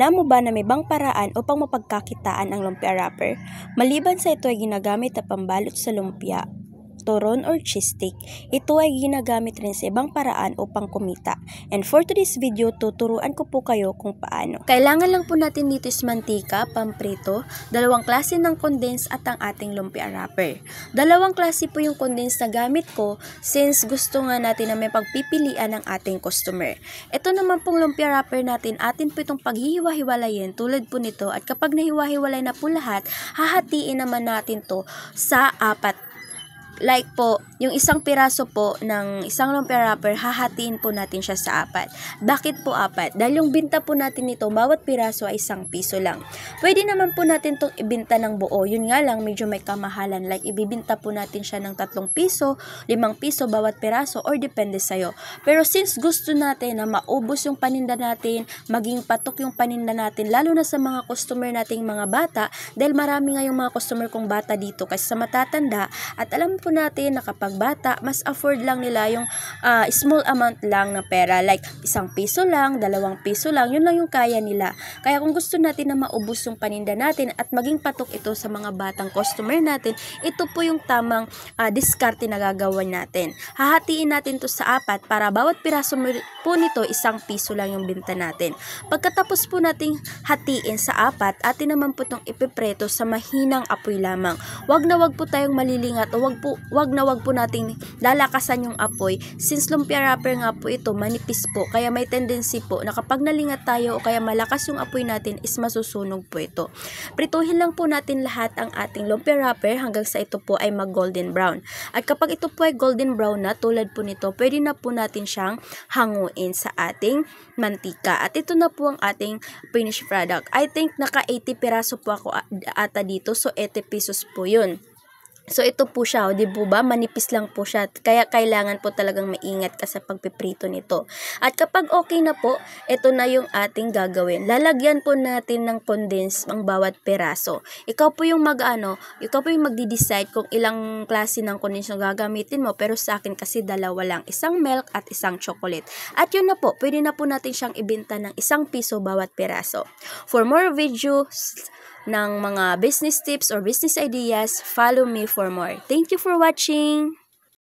Alam mo ba na may ibang paraan upang mapagkakitaan ang lumpia wrapper? Maliban sa ito ay ginagamit na pambalot sa lumpia, turon or cheese stick, ito ay ginagamit rin sa ibang paraan upang kumita. And for today's video, tuturuan ko po kayo kung paano. Kailangan lang po natin dito is mantika, pamprito, dalawang klase ng condense at ang ating lumpia wrapper. Dalawang klase po yung condense na gamit ko since gusto nga natin na may pagpipilian ng ating customer. Ito naman pong lumpia wrapper natin, atin po itong paghihiwa-hiwalayin tulad po nito, at kapag nahiwa-hiwalay na po lahat, hahatiin naman natin to sa 4. Like po, yung isang piraso po ng isang lumpia wrapper, hahatiin po natin siya sa 4. Bakit po 4? Dahil yung binta po natin nito, bawat piraso ay 1 piso lang. Pwede naman po natin itong ibinta ng buo. Yun nga lang, medyo may kamahalan. Like, ibibinta po natin siya ng 3 piso, 5 piso bawat piraso, or depende sa'yo. Pero since gusto natin na maubos yung paninda natin, maging patok yung paninda natin, lalo na sa mga customer nating mga bata, dahil marami nga yung mga customer kong bata dito kasi sa matatanda, at alam po natin na kapag bata, mas afford lang nila yung small amount lang na pera, like 1 piso lang, 2 piso lang, yun lang yung kaya nila. Kaya kung gusto natin na maubos yung paninda natin at maging patok ito sa mga batang customer natin, ito po yung tamang diskarte na gagawin natin. Hahatiin natin to sa 4 para bawat piraso po nito 1 piso lang yung binta natin. Pagkatapos po nating hatiin sa 4, atin naman po itong ipipreto sa mahinang apoy lamang. Wag na wag po tayong malilingat o wag na wag po nating lalakasan yung apoy since lumpia wrapper nga po ito, manipis po, kaya may tendency po na kapag nalingat tayo o kaya malakas yung apoy natin is masusunog po ito. Prituhin lang po natin lahat ang ating lumpia wrapper hanggang sa ito po ay mag golden brown. At kapag ito po ay golden brown na tulad po nito, pwede na po natin siyang hanguin sa ating mantika. At ito na po ang ating finished product. I think naka 80 piraso po ako ata dito, so 80 pesos po yun. So, ito po siya, di po ba? Manipis lang po siya. Kaya kailangan po talagang maingat ka sa pagpiprito nito. At kapag okay na po, ito na yung ating gagawin. Lalagyan po natin ng condense ang bawat peraso. Ikaw po yung ikaw po yung magdi-decide kung ilang klase ng condense yung gagamitin mo. Pero sa akin kasi 2 lang. 1 milk at 1 chocolate. At yun na po, pwede na po natin siyang ibenta ng 1 piso bawat peraso. For more videos ng mga business tips or business ideas, follow me for more. Thank you for watching!